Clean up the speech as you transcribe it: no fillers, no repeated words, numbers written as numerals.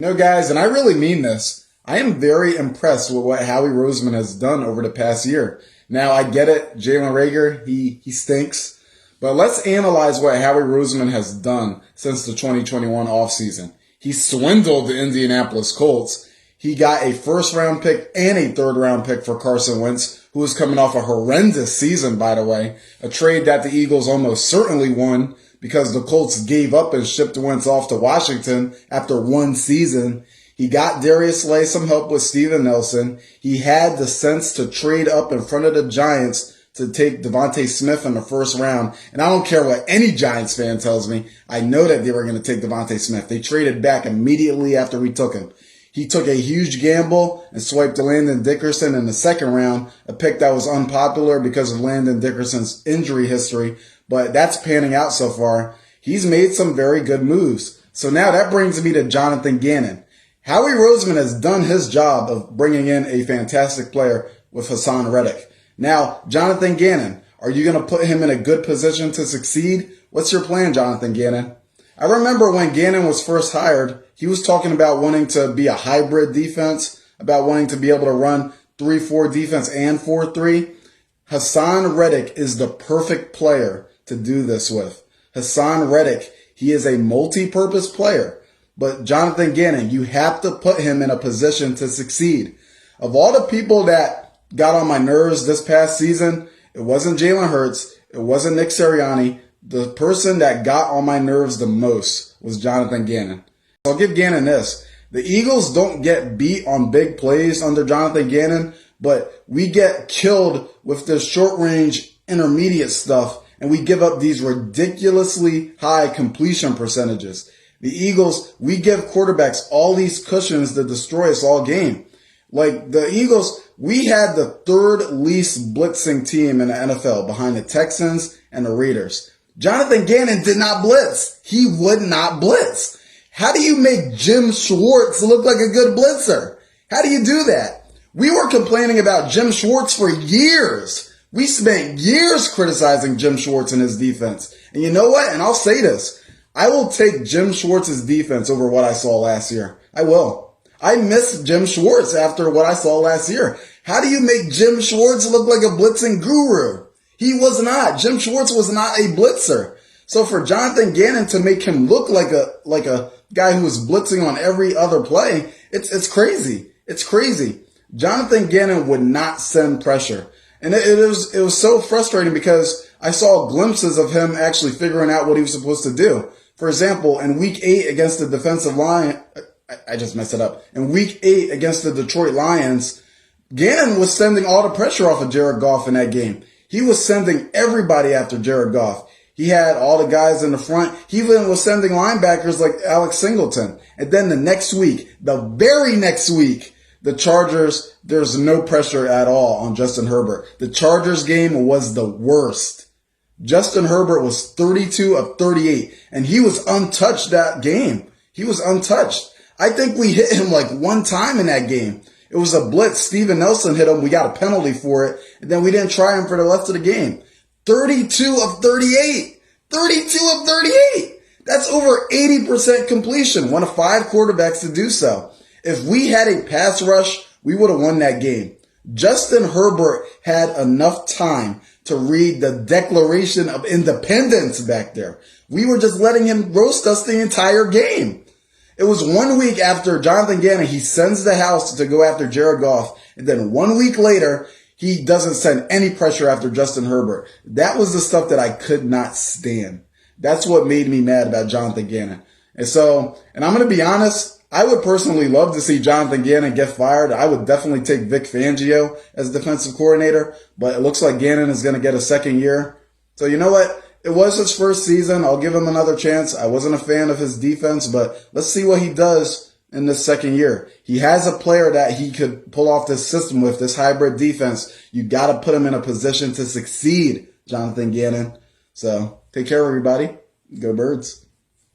No, guys, and I really mean this. I am very impressed with what Howie Roseman has done over the past year. Now, I get it. Jalen Reagor, he stinks. But let's analyze what Howie Roseman has done since the 2021 offseason. He swindled the Indianapolis Colts. He got a first-round pick and a third-round pick for Carson Wentz, who was coming off a horrendous season, by the way. A trade that the Eagles almost certainly won because the Colts gave up and shipped Wentz off to Washington after one season. He got Darius Slay some help with Steven Nelson. He had the sense to trade up in front of the Giants to take Devontae Smith in the first round. And I don't care what any Giants fan tells me. I know that they were going to take Devontae Smith. They traded back immediately after we took him. He took a huge gamble and swiped Landon Dickerson in the second round, a pick that was unpopular because of Landon Dickerson's injury history, but that's panning out so far. He's made some very good moves. So now that brings me to Jonathan Gannon. Howie Roseman has done his job of bringing in a fantastic player with Hassan Reddick. Now, Jonathan Gannon, are you going to put him in a good position to succeed? What's your plan, Jonathan Gannon? I remember when Gannon was first hired, he was talking about wanting to be a hybrid defense, about wanting to be able to run 3-4 defense and 4-3. Hassan Reddick is the perfect player to do this with. Hassan Reddick, he is a multi-purpose player. But Jonathan Gannon, you have to put him in a position to succeed. Of all the people that got on my nerves this past season, it wasn't Jalen Hurts, it wasn't Nick Sirianni. The person that got on my nerves the most was Jonathan Gannon. I'll give Gannon this. The Eagles don't get beat on big plays under Jonathan Gannon, but we get killed with this short-range intermediate stuff, and we give up these ridiculously high completion percentages. The Eagles, we give quarterbacks all these cushions to destroy us all game. Like the Eagles, we had the third least blitzing team in the NFL behind the Texans and the Raiders. Jonathan Gannon did not blitz. He would not blitz. How do you make Jim Schwartz look like a good blitzer? How do you do that? We were complaining about Jim Schwartz for years. We spent years criticizing Jim Schwartz and his defense. And you know what? And I'll say this. I will take Jim Schwartz's defense over what I saw last year. I will. I miss Jim Schwartz after what I saw last year. How do you make Jim Schwartz look like a blitzing guru? He was not. Jim Schwartz was not a blitzer. So for Jonathan Gannon to make him look like a guy who was blitzing on every other play, it's crazy. It's crazy. Jonathan Gannon would not send pressure. And it was so frustrating because I saw glimpses of him actually figuring out what he was supposed to do. For example, in week 8 against the defensive line, I just messed it up. In week 8 against the Detroit Lions, Gannon was sending all the pressure off of Jared Goff in that game. He was sending everybody after Jared Goff. He had all the guys in the front. He even was sending linebackers like Alex Singleton. And then the next week, the very next week, the Chargers, there's no pressure at all on Justin Herbert. The Chargers game was the worst. Justin Herbert was 32 of 38, and he was untouched that game. He was untouched. I think we hit him like one time in that game. It was a blitz. Steven Nelson hit him. We got a penalty for it. And then we didn't try him for the rest of the game. 32 of 38. 32 of 38. That's over 80% completion. One of 5 quarterbacks to do so. If we had a pass rush, we would have won that game. Justin Herbert had enough time to read the Declaration of Independence back there. We were just letting him roast us the entire game. It was 1 week after Jonathan Gannon, he sends the house to go after Jared Goff. And then 1 week later, he doesn't send any pressure after Justin Herbert. That was the stuff that I could not stand. That's what made me mad about Jonathan Gannon. And I'm going to be honest, I would personally love to see Jonathan Gannon get fired. I would definitely take Vic Fangio as defensive coordinator, but it looks like Gannon is going to get a second year. So you know what? It was his first season. I'll give him another chance. I wasn't a fan of his defense, but let's see what he does in this second year. He has a player that he could pull off this system with, this hybrid defense. You got to put him in a position to succeed, Jonathan Gannon. So take care, everybody. Go Birds.